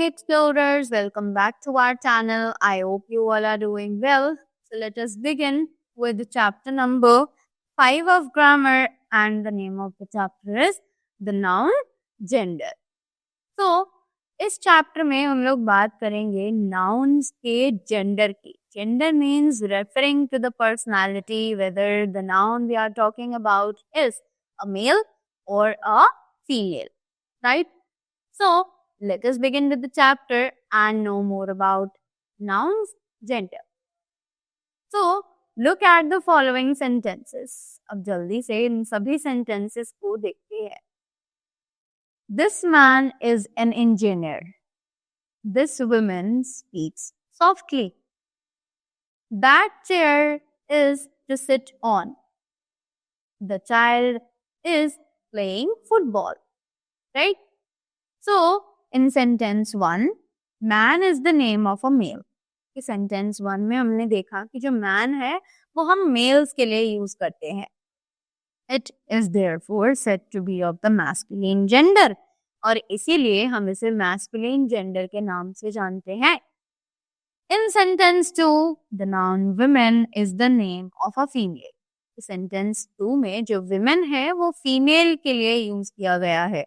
explorers, welcome back to our channel. I hope you all are doing well. So let us begin with chapter number 5 of grammar, and the name of the chapter is the noun gender. So इस chapter में हम लोग बात करेंगे nouns के gender की. Gender means referring to the personality, whether the noun we are talking about is a male or a female, right? So let us begin with the chapter and know more about nouns gender. So look at the following sentences. अब जल्दी से इन सभी sentences को देखते हैं. This man is an engineer. This woman speaks softly. That chair is to sit on. The child is playing football. Right? So, in sentence 1, man is the name of a male. कि sentence 1 में हमने देखा कि जो man है वो हम males के लिए use करते हैं. It is therefore said to be of the masculine gender. और इसीलिए हम इसे masculine gender के नाम से जानते हैं. In sentence 2, the noun women is the name of a female. Sentence 2 में जो women है वो female के लिए use किया गया है.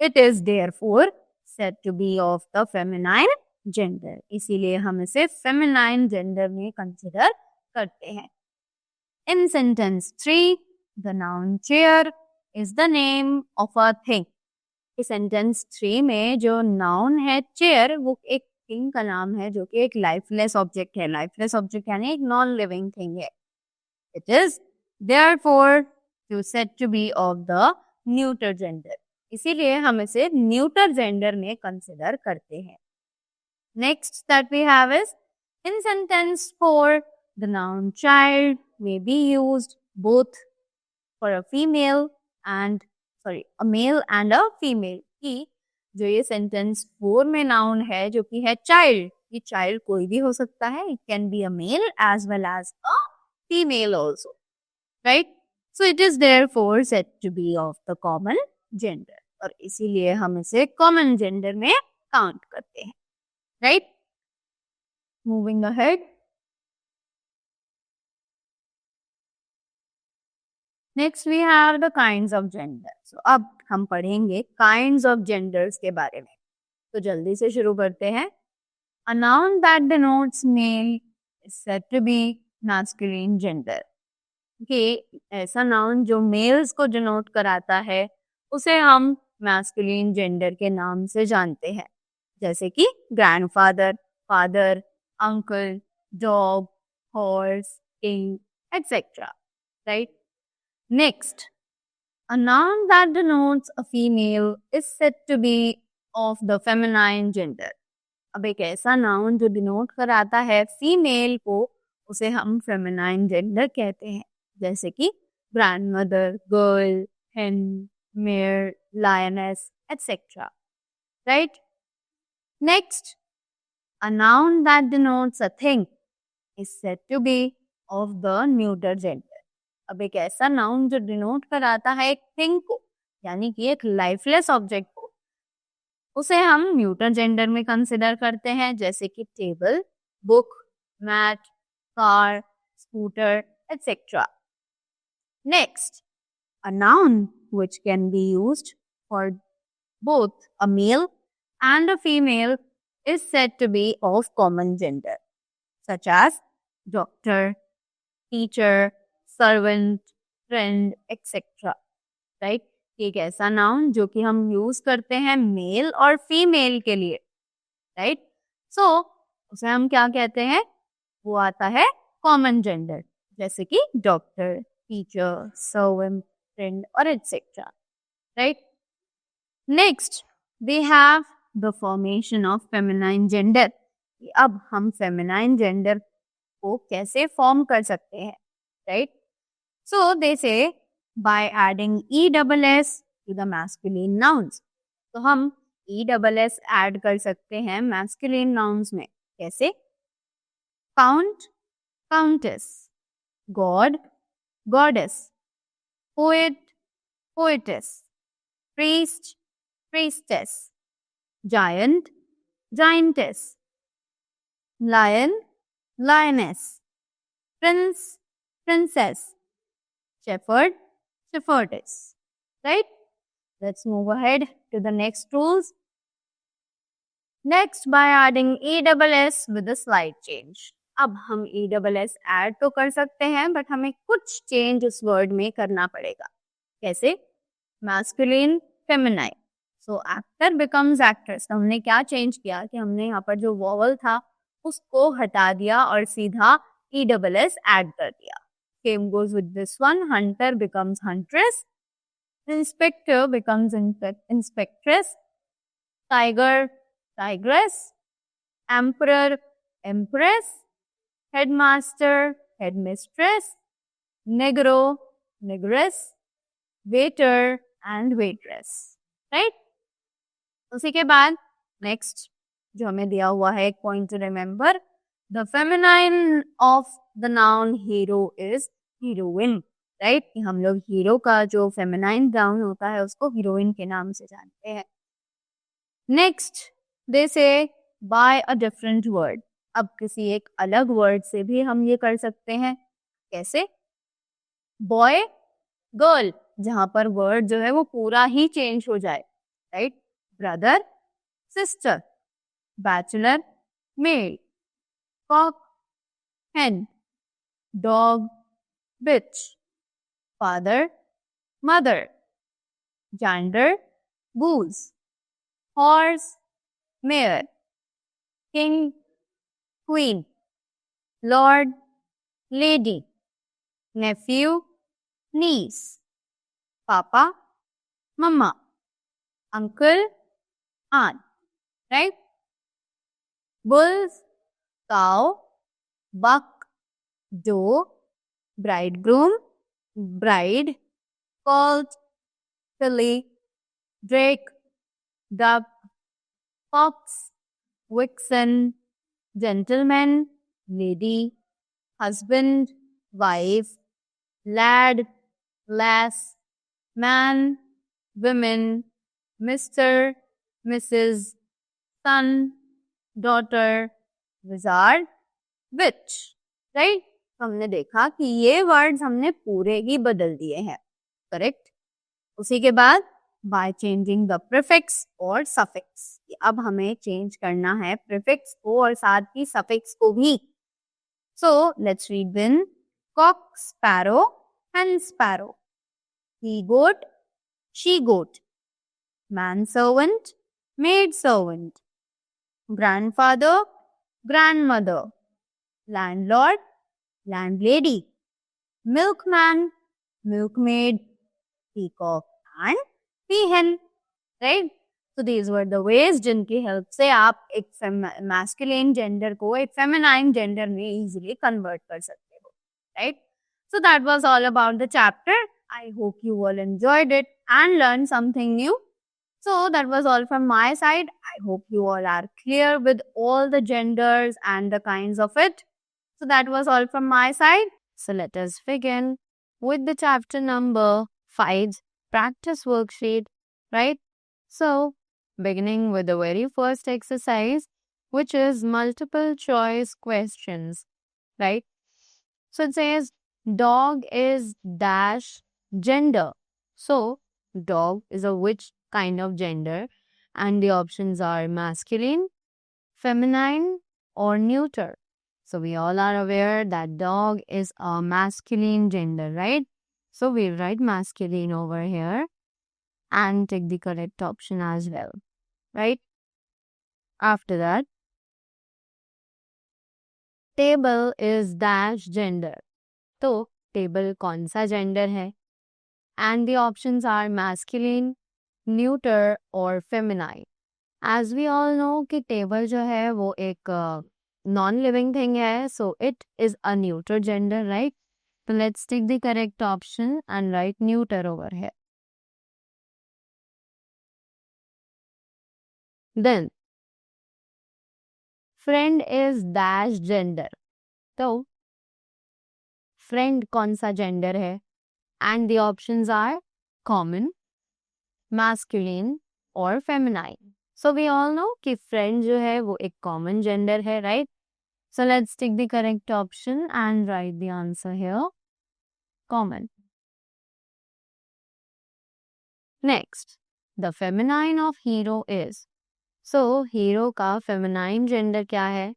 It is therefore said to be of the feminine gender. इसीलिए हम इसे feminine gender में consider करते हैं. In sentence 3, the noun chair is the name of a thing. इस sentence 3 में जो noun है chair वो एक thing का नाम है जो कि एक lifeless object है. Lifeless object यानी एक non-living thing है. It is therefore said to be of the neuter gender. इसीलिए हम इसे neuter gender में consider करते हैं. Next that we have is in sentence 4, the noun child may be used both for a male and a female. कि जो ये sentence 4 में noun है जो कि है child, ये child कोई भी हो सकता है. It can be a male as well as a female also, right? So it is therefore said to be of the common gender. और इसीलिए हम इसे common gender में count करते हैं, right? Moving ahead. Next we have the kinds of gender. So अब हम पढ़ेंगे kinds of genders के बारे में. तो जल्दी से शुरू करते हैं. A noun that denotes male is said to be masculine gender. कि ऐसा noun जो males को denote कराता है उसे हम masculine gender के नाम से जानते हैं. जैसे कि grandfather, father, uncle, dog, horse, king, etc. Right? Next, a noun that denotes a female is said to be of the feminine gender. अब एक ऐसा noun जो denote कराता है female को उसे हम feminine gender कहते हैं. जैसे कि grandmother, girl, hen, mare, lioness, etc. Right? Next, a noun that denotes a thing is said to be of the neuter gender. अब एक ऐसा noun जो denote कराता है एक thing को यानी कि एक lifeless object को उसे हम neuter gender में consider करते हैं. जैसे कि table, book, mat, car, scooter, etc. Next, a noun which can be used for both a male and a female is said to be of common gender, such as doctor, teacher, servant, friend, etc. Right? एक ऐसा noun जो कि हम use करते हैं male और female के लिए. Right? So, उसे हम क्या कहते हैं? वो आता है common gender. जैसे कि doctor, teacher, servant, friend और etc. Right? Next, we have the formation of feminine gender. अब हम feminine gender को कैसे form कर सकते हैं? Right? So, they say by adding ESS to the masculine nouns. तो हम ESS add कर सकते हैं masculine nouns में. कैसे? Count, countess. God, goddess. Poet, poetess. Priest, priestess. Giant, giantess, lion, lioness, prince, princess, shepherd, shepherdess. Right? Let's move ahead to the next rules. Next, by adding ESS with a slight change. अब हम ESS add तो कर सकते हैं but हमें कुछ change उस word में करना पड़ेगा. कैसे? Masculine, feminine. So actor becomes actress. हमने क्या चेंज किया कि हमने यहाँ पर जो वॉवल था उसको हटा दिया और सीधा ESS ऐड कर दिया. Same goes with this one. Hunter becomes huntress. Inspector becomes inspectress. Tiger, tigress. Emperor, empress. Headmaster, headmistress. Negro, negress. Waiter and waitress. Right? उसी के बाद next जो हमें दिया हुआ है एक point to remember. The feminine of the noun hero is heroine. Right कि हम लोग हीरो का जो फेमिनाइन नाउन होता है उसको हीरोइन के नाम से जानते हैं. नेक्स्ट दे से बाय अ डिफरेंट वर्ड. अब किसी एक अलग वर्ड से भी हम ये कर सकते हैं. कैसे? बॉय, गर्ल, जहां पर वर्ड जो है वो पूरा ही चेंज हो जाए. Right? Brother, sister, bachelor, maid, cock, hen, dog, bitch, father, mother, gender, goose, horse, mare, king, queen, lord, lady, nephew, niece, papa, mama, uncle, aunt, right? Bulls, cow, buck, doe, bridegroom, bride, colt, filly, drake, duck, fox, vixen, gentleman, lady, husband, wife, lad, lass, man, women, Mr., Mrs., son, daughter, wizard, witch. Right? हमने देखा कि ये words हमने पूरे ही बदल दिए हैं. Correct? उसी के बाद बाय चेंजिंग द प्रीफिक्स और सफिक्स. अब हमें चेंज करना है प्रीफिक्स को और साथ ही सफिक्स को भी. So let's read then. Cock, sparrow, hen sparrow, he goat, she goat, man servant, maid servant, grandfather, grandmother, landlord, landlady, milkman, milkmaid, peacock and peahen. Right? So these were the ways जिनकी help से आप एक masculine gender को एक feminine gender में easily convert कर सकते हो. Right? So that was all about the chapter. I hope you all enjoyed it and learned something new. So that was all from my side. I hope you all are clear with all the genders and the kinds of it. So that was all from my side. So let us begin with the chapter number 5 practice worksheet, right? So beginning with the very first exercise, which is multiple choice questions, right? So it says dog is dash gender. So dog is a which kind of gender? And the options are masculine, feminine, or neuter. So we all are aware that dog is a masculine gender, right? So we write masculine over here and take the correct option as well, right? After that, table is dash gender. तो table कौन सा gender है? And the options are masculine, neuter or feminine. As we all know कि table जो है वो एक non-living thing है, so it is a neuter gender, right? So let's take the correct option and write neuter over here. Then friend is dash gender. तो friend कौन सा gender है? And the options are common, masculine or feminine. So we all know कि friend जो है वो एक common gender है, right? So let's take the correct option and write the answer here. Common. Next, the feminine of hero is. So hero का feminine gender क्या है?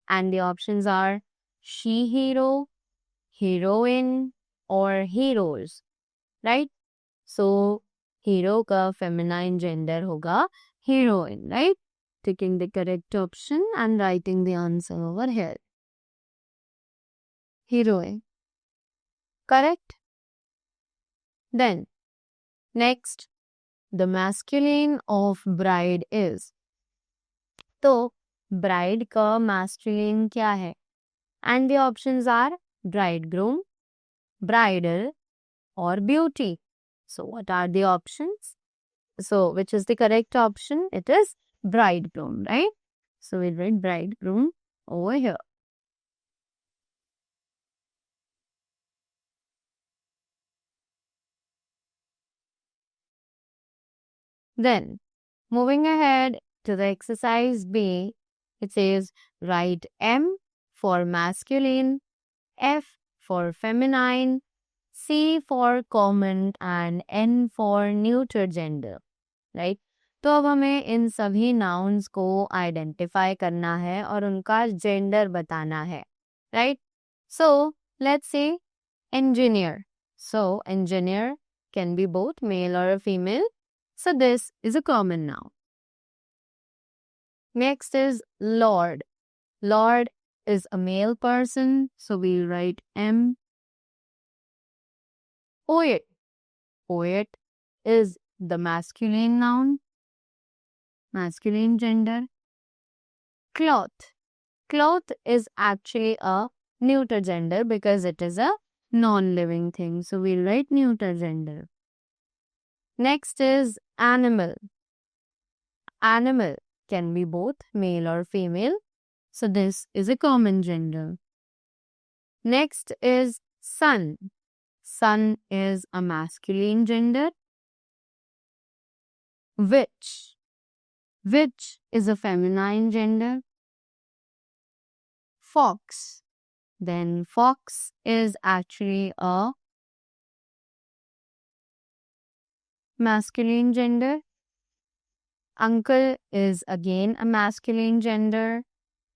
And the options are she hero, heroine or heroes, right? So hero का feminine gender होगा heroine, right? Taking the correct option and writing the answer over here. Heroine. Correct? Then, next, the masculine of bride is. तो bride का masculine क्या है? And the options are bridegroom, bridal or beauty. So what are the options? So which is the correct option? It is bridegroom, right? So we'll write bridegroom over here. Then moving ahead to the exercise B, it says write M for masculine, F for feminine, C for common and N for neuter gender, right? तो अब हमें इन सभी nouns को identify करना है और उनका gender बताना है, right? So let's say engineer. So engineer can be both male or a female. So this is a common noun. Next is lord. Lord is a male person, so we write M. Poet. Poet is the masculine noun, masculine gender. Cloth. Cloth is actually a neuter gender because it is a non-living thing, so we'll write neuter gender. Next is animal. Animal can be both male or female, so this is a common gender. Next is sun. Sun is a masculine gender. Witch. Witch is a feminine gender. Fox. Then fox is actually a masculine gender. Uncle is again a masculine gender.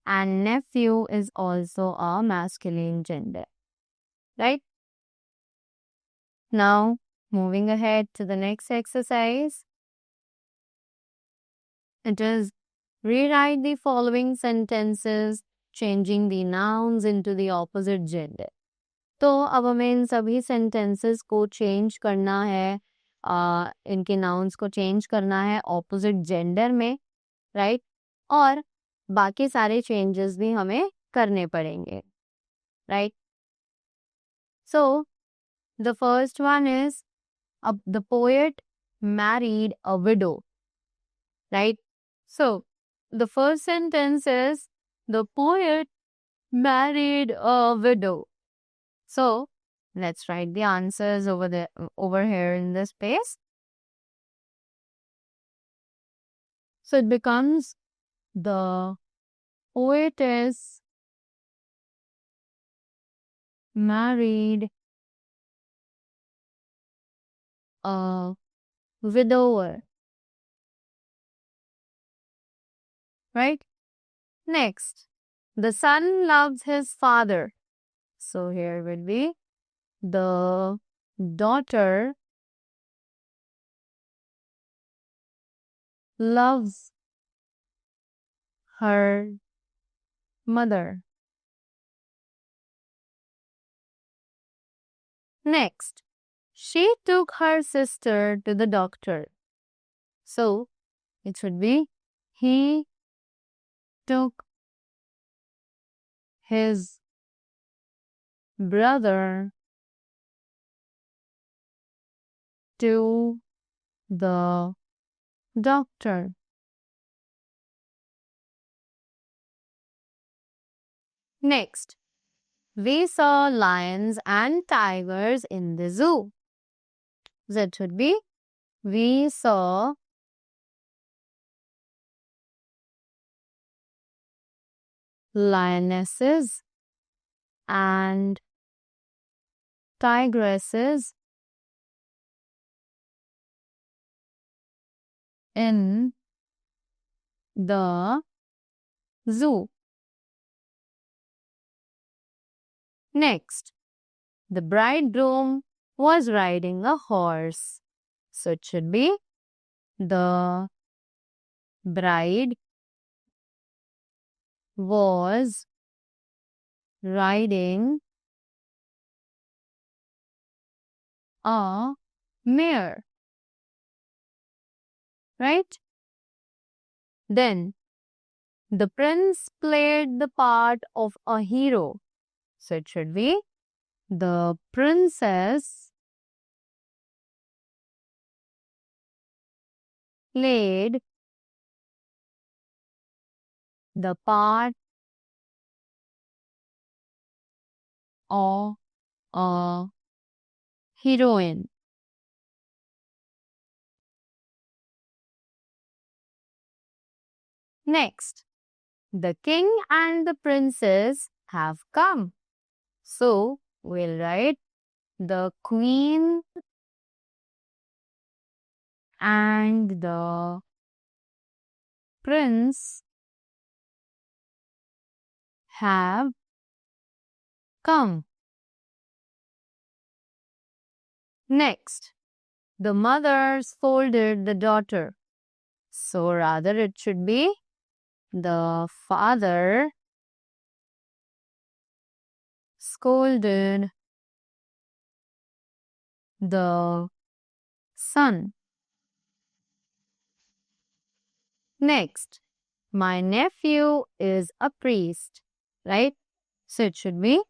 And nephew is also a masculine gender. Right? Now, moving ahead to the next exercise. It is rewrite the following sentences, changing the nouns into the opposite gender. तो अब हमें इन सभी sentences को change करना है, इनके nouns को change करना है opposite gender में, right? और बाकी सारे changes भी हमें करने पड़ेंगे, right? So, the first one is the poet married a widow, right? So, the first sentence is the poet married a widow. So, let's write the answers over here in this space. So, it becomes the poetess married a widower. Right? Next, the son loves his father. So here will be the daughter loves her mother. Next, she took her sister to the doctor. So it should be he took his brother to the doctor. Next, we saw lions and tigers in the zoo. That should be we saw lionesses and tigresses in the zoo. Next, the bridegroom was riding a horse. So it should be the bride was riding a mare. Right? Then the prince played the part of a hero. So it should be the princess played the part of a heroine. Next, the king and the princess have come. So we'll write the queen and the prince have come. Next, the mother scolded the daughter. So rather it should be the father scolded the son. Next, my nephew is a priest, right? So it should be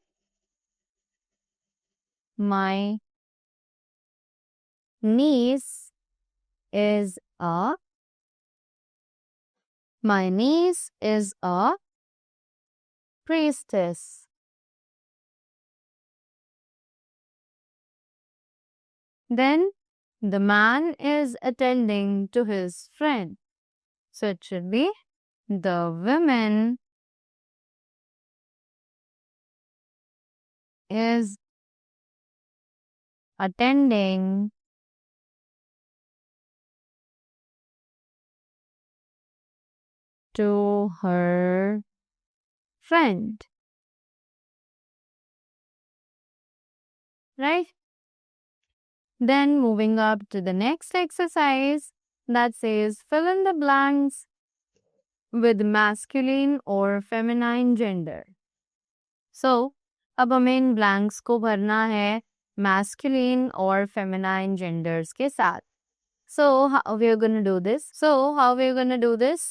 my niece is a priestess. Then the man is attending to his friend. So it should be the woman is attending to her friend. Right? Then moving up to the next exercise that says fill in the blanks with masculine or feminine gender. So, अब हमें इन blanks को भरना है masculine और feminine genders के साथ. So, how we are going to do this?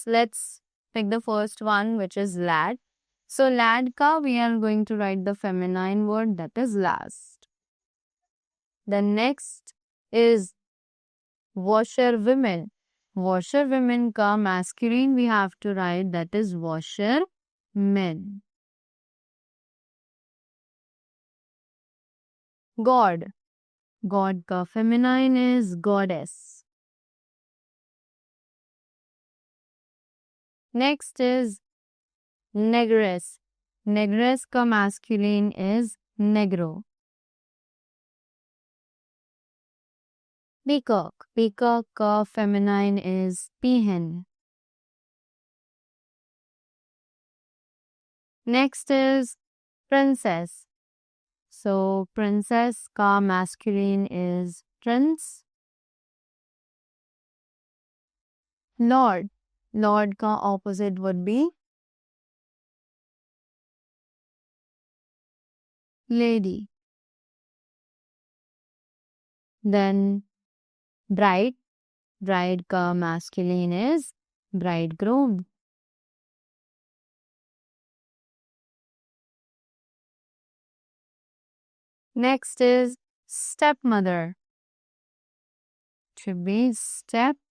Let's pick the first one, which is lad. So, lad ka we are going to write the feminine word, that is last. The next is washerwomen. Washerwomen ka masculine we have to write, that is washermen. God. God ka feminine is goddess. Next is negress. Negress ka masculine is negro. Peacock. Peacock ka feminine is peahen. Next is princess. So princess ka masculine is prince. Lord. Lord ka opposite would be lady. Then bride. Bride ka masculine is bridegroom. Next is stepmother. Should be stepfather.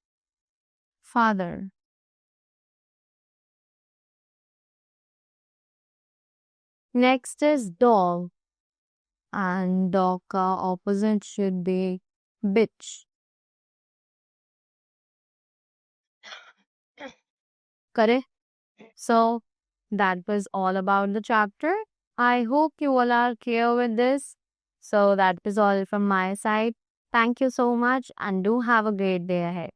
Next is dog. And dog ka opposite should be bitch. Correct? So, that was all about the chapter. I hope you all are clear with this. So that is all from my side. Thank you so much and do have a great day ahead.